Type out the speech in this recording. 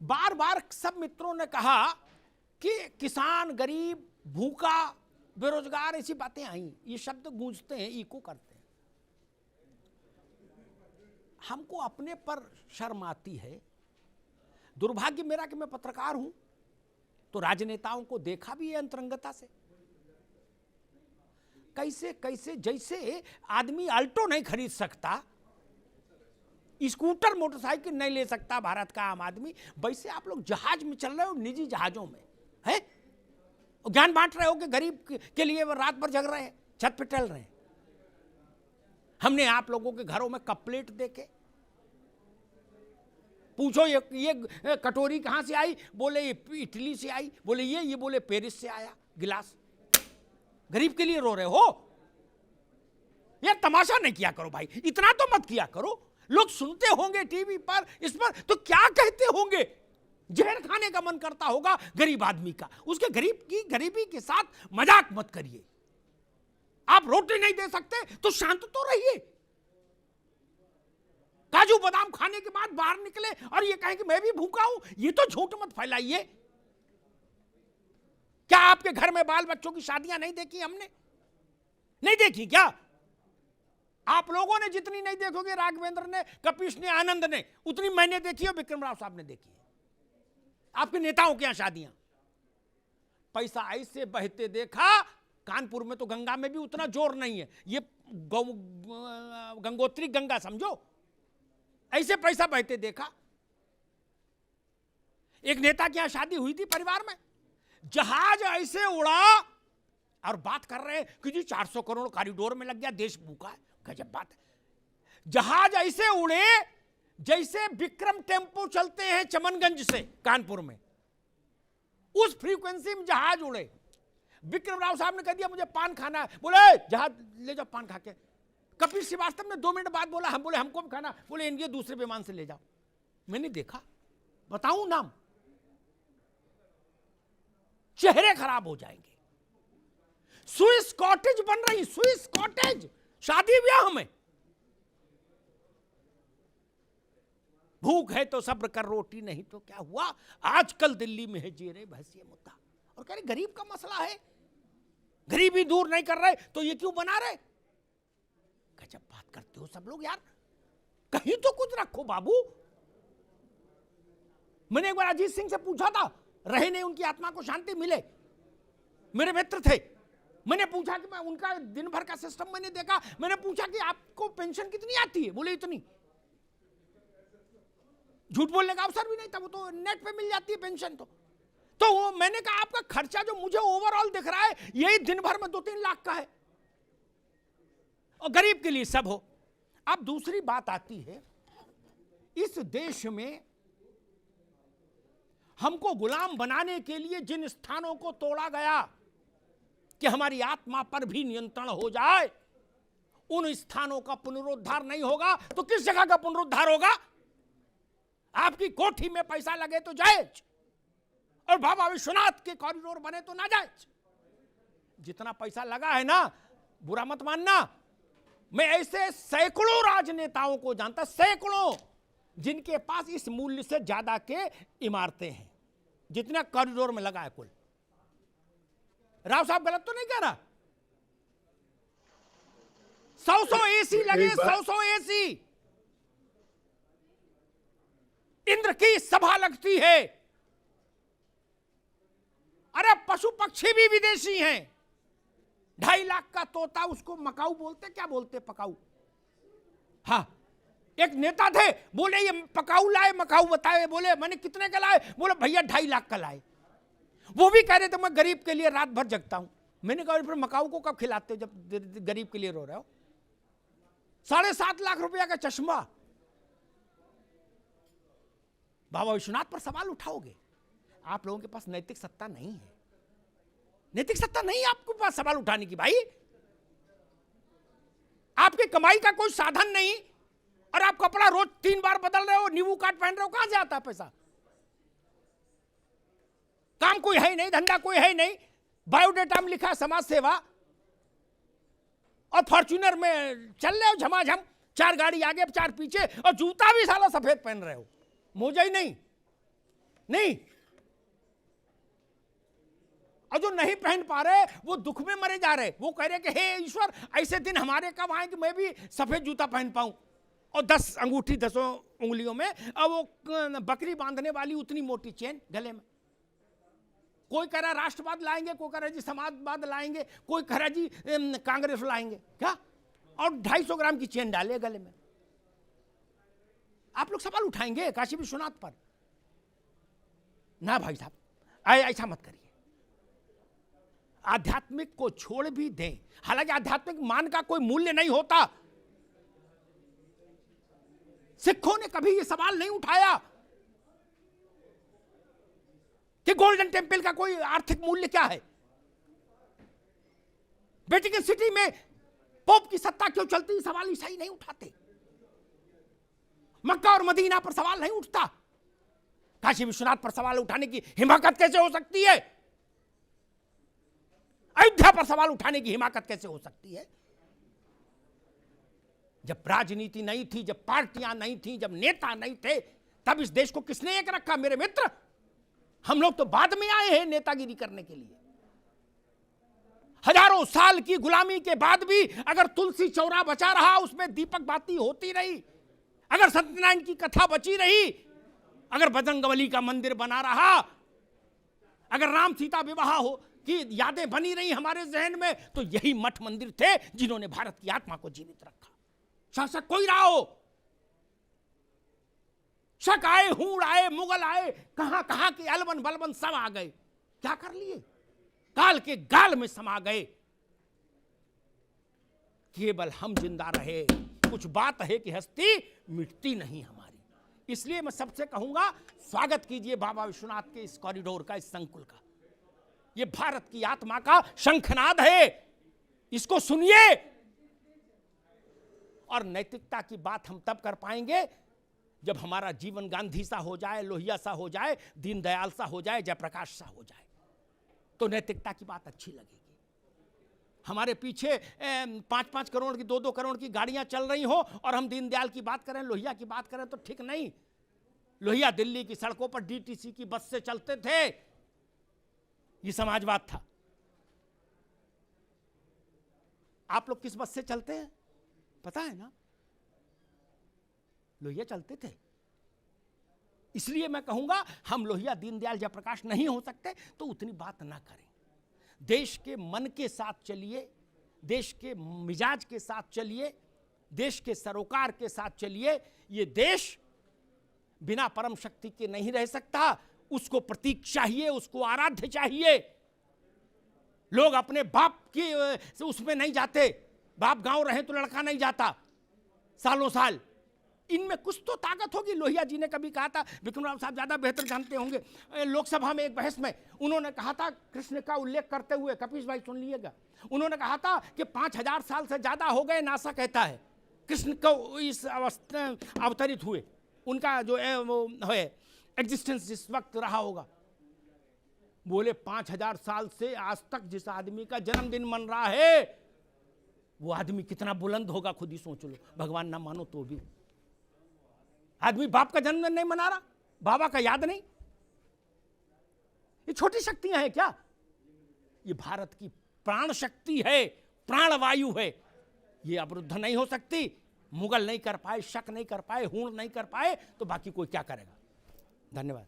बार बार सब मित्रों ने कहा कि किसान, गरीब, भूखा, बेरोजगार, ऐसी बातें आई, ये शब्द गूंजते हैं, इको करते हैं। हमको अपने पर शर्म आती है। दुर्भाग्य मेरा कि मैं पत्रकार हूं, तो राजनेताओं को देखा भी है अंतरंगता से। कैसे कैसे, जैसे आदमी अल्टो नहीं खरीद सकता, स्कूटर, मोटरसाइकिल नहीं ले सकता भारत का आम आदमी, वैसे आप लोग जहाज में चल रहे हो, निजी जहाजों में है, ज्ञान बांट रहे हो कि गरीब के लिए वो रात भर जग रहे हैं, छत पे टहल रहे हैं। हमने आप लोगों के घरों में कप प्लेट देके पूछो ये कटोरी कहां से आई, बोले ये इटली से आई, बोले ये बोले पेरिस से आया गिलास। गरीब के लिए रो रहे हो यार, तमाशा नहीं किया करो भाई, इतना तो मत किया करो। लोग सुनते होंगे टीवी पर, इस पर, तो क्या कहते होंगे? जहर खाने का मन करता होगा गरीब आदमी का। उसके गरीबी के साथ मजाक मत करिए। आप रोटी नहीं दे सकते तो शांत तो रहिए। काजू बादाम खाने के बाद बाहर निकले और ये कहें कि मैं भी भूखा हूं, ये तो झूठ मत फैलाइए। क्या आपके घर में बाल बच्चों की शादियां नहीं देखी हमने? नहीं देखी क्या? आप लोगों ने जितनी नहीं देखोगे, राघवेंद्र ने, कपिश ने, आनंद ने, उतनी मैंने देखी है, विक्रम राव साहब ने देखी है। आपके नेताओं के यहां शादियां, पैसा ऐसे बहते देखा। कानपुर में तो गंगा में भी उतना जोर नहीं है, ये गंगोत्री गंगा समझो, ऐसे पैसा बहते देखा। एक नेता के यहां शादी हुई थी परिवार में, जहाज ऐसे उड़ा और बात कर रहे हैं कि जी 400 करोड़ कॉरिडोर में लग गया, देश भूखा है। गजब बात है। जहाज ऐसे उड़े जैसे विक्रम टेम्पो चलते हैं चमनगंज से कानपुर में, उस फ्रीक्वेंसी में जहाज उड़े। विक्रम राव साहब ने कह दिया मुझे पान खाना है, बोले जहाज ले जाओ पान खा के। कपिल श्रीवास्तव ने 2 मिनट बाद बोला, हम बोले हमको भी खाना, बोले इनके दूसरे विमान से ले जाओ। मैंने देखा, बताऊं नाम, चेहरे खराब हो जाएंगे। स्विस कॉटेज बन रही, स्विस कॉटेज शादी ब्याह में। भूख है तो सब्र कर, रोटी नहीं तो क्या हुआ। आजकल दिल्ली में है जेरे बहस ये मुद्दा, और कह रहे गरीब का मसला है, गरीबी दूर नहीं कर रहे तो ये क्यों बना रहे। गजब बात करते हो सब लोग यार, कहीं तो कुछ रखो बाबू। मैंने एक बार अजीत सिंह से पूछा था, रहे नहीं, उनकी आत्मा को शांति मिले, मेरे मित्र थे। मैंने पूछा कि मैं उनका दिन भर का सिस्टम मैंने देखा, मैंने पूछा कि आपको पेंशन कितनी आती है, बोले इतनी। झूठ बोलने का अवसर भी नहीं था, वो तो नेट पे मिल जाती है पेंशन। तो वो मैंने कहा आपका खर्चा जो मुझे ओवरऑल दिख रहा है यही दिन भर में 2-3 लाख का है, और गरीब के लिए सब हो। अब दूसरी बात आती है, इस देश में हमको गुलाम बनाने के लिए जिन स्थानों को तोड़ा गया कि हमारी आत्मा पर भी नियंत्रण हो जाए, उन स्थानों का पुनरुद्धार नहीं होगा तो किस जगह का पुनरुद्धार होगा? आपकी कोठी में पैसा लगे तो जायज, और बाबा विश्वनाथ के कॉरिडोर बने तो ना जायज। जितना पैसा लगा है ना, बुरा मत मानना, मैं ऐसे सैकड़ों राजनेताओं को जानता, सैकड़ों, जिनके पास इस मूल्य से ज्यादा के इमारतें हैं जितना कॉरिडोर में लगा है कुल। राव साहब गलत तो नहीं कह रहा? 100 एसी लगे, 100 एसी। इंद्र की सभा लगती है। अरे पशु पक्षी भी विदेशी हैं। 2.5 लाख का तोता, उसको मकाऊ बोलते, क्या बोलते पकाऊ? हाँ, एक नेता थे, बोले ये पकाऊ लाए, मकाऊ बताए, बोले मैंने कितने का लाए, बोले भैया 2.5 लाख का लाए। वो भी कह रहे थे मैं गरीब के लिए रात भर जगता हूं। मैंने कहा फिर मकाऊ को कब खिलाते हो जब गरीब के लिए रो रहे हो? 7.5 लाख रुपया का चश्मा। बाबा विश्वनाथ पर सवाल उठाओगे? आप लोगों के पास नैतिक सत्ता नहीं है, नैतिक सत्ता नहीं है आपके पास सवाल उठाने की। भाई आपकी कमाई का कोई साधन नहीं, और आप कपड़ा रोज 3 बार बदल रहे हो, नींबू काट पहन रहे हो, कहां से आता है पैसा? काम कोई है नहीं, धंधा कोई है नहीं, बायोडेटा में लिखा समाज सेवा, और फॉर्च्यूनर में चल रहे हो झमाझम, 4 गाड़ी आगे 4 पीछे, और जूता भी साला सफेद पहन रहे हो, मोजा ही नहीं। नहीं, और जो नहीं पहन पा रहे वो दुख में मरे जा रहे। वो कह रहे कि हे ईश्वर, ऐसे दिन हमारे कब आए कि मैं भी सफेद जूता पहन पाऊं, और 10 अंगूठी 10 उंगलियों में, और वो बकरी बांधने वाली उतनी मोटी चेन गले में। कोई कह रहा राष्ट्रवाद लाएंगे, कोई कह रहा जी समाजवाद लाएंगे, कोई कह रहा जी कांग्रेस लाएंगे, क्या, और 250 ग्राम की चेन डाले गले में। आप लोग सवाल उठाएंगे काशी विश्वनाथ पर? ना भाई साहब, ऐसा मत करिए। आध्यात्मिक को छोड़ भी दें, हालांकि आध्यात्मिक मान का कोई मूल्य नहीं होता। सिखों ने कभी यह सवाल नहीं उठाया कि गोल्डन टेम्पल का कोई आर्थिक मूल्य क्या है, वेटिकन सिटी में पोप की सत्ता क्यों चलती है, सवाल ईसाई नहीं उठाते। मक्का और मदीना पर सवाल नहीं उठता, काशी विश्वनाथ पर सवाल उठाने की हिमाकत कैसे हो सकती है? अयोध्या पर सवाल उठाने की हिमाकत कैसे हो सकती है? जब राजनीति नहीं थी, जब पार्टियां नहीं थी, जब नेता नहीं थे, तब इस देश को किसने एक रखा मेरे मित्र? हम लोग तो बाद में आए हैं नेतागिरी करने के लिए। हजारों साल की गुलामी के बाद भी अगर तुलसी चौरा बचा रहा, उसमें दीपक बाती होती रही, अगर सत्यनारायण की कथा बची रही, अगर बजरंगबली का मंदिर बना रहा, अगर राम सीता विवाह हो की यादें बनी रही हमारे जहन में, तो यही मठ मंदिर थे जिन्होंने भारत की आत्मा को जीवित रखा। शासक कोई रहा हो, शक आए, हूड़ आए, मुगल आए, कहां कहां के अलबन बलबन सब आ गए, क्या कर लिए? काल के गाल में समा गए। केवल हम जिंदा रहे। कुछ बात है कि हस्ती मिटती नहीं हमारी। इसलिए मैं सबसे कहूंगा, स्वागत कीजिए बाबा विश्वनाथ के इस कॉरिडोर का, इस संकुल का। यह भारत की आत्मा का शंखनाद है, इसको सुनिए। और नैतिकता की बात हम तब कर पाएंगे जब हमारा जीवन गांधी सा हो जाए, लोहिया सा हो जाए, दीनदयाल सा हो जाए, जयप्रकाश सा हो जाए, तो नैतिकता की बात अच्छी लगेगी। हमारे पीछे 5-5 करोड़ की 2-2 करोड़ की गाड़ियां चल रही हो और हम दीनदयाल की बात करें, लोहिया की बात करें, तो ठीक नहीं। लोहिया दिल्ली की सड़कों पर डीटीसी की बस से चलते थे, ये समाजवाद था। आप लोग किस बस से चलते हैं पता है ना? लोहिया चलते थे। इसलिए मैं कहूंगा, हम लोहिया दीनदयाल जयप्रकाश नहीं हो सकते तो उतनी बात ना करें। देश के मन के साथ चलिए, देश के मिजाज के साथ चलिए, देश के सरोकार के साथ चलिए। ये देश बिना परम शक्ति के नहीं रह सकता। उसको प्रतीक चाहिए, उसको आराध्य चाहिए। लोग अपने बाप की उसमें नहीं जाते, बाप गांव रहे तो लड़का नहीं जाता सालों साल। इनमें कुछ तो ताकत होगी। लोहिया जी ने कभी कहा था, विक्रम राव साहब ज्यादा बेहतर जानते होंगे, लोकसभा में एक बहस में उन्होंने कहा था, कृष्ण का उल्लेख करते हुए, कपीश भाई सुन लीजिएगा, उन्होंने कहा था कि 5000 साल से ज्यादा हो गए, नासा कहता है, कृष्ण को इस अवस्था अवतरित हुए। उनका जो है वो है एग्जिस्टेंस जिस वक्त रहा होगा। बोले 5000 साल से आज तक जिस आदमी का जन्मदिन मन रहा है, वो आदमी कितना बुलंद होगा खुद ही सोच लो। भगवान ना मानो तो भी आदमी बाप का जन्मदिन नहीं मना रहा, बाबा का याद नहीं। ये छोटी शक्तियां हैं क्या? ये भारत की प्राण शक्ति है, प्राणवायु है। ये अवरुद्ध नहीं हो सकती। मुगल नहीं कर पाए, शक नहीं कर पाए, हूण नहीं कर पाए, तो बाकी कोई क्या करेगा? धन्यवाद।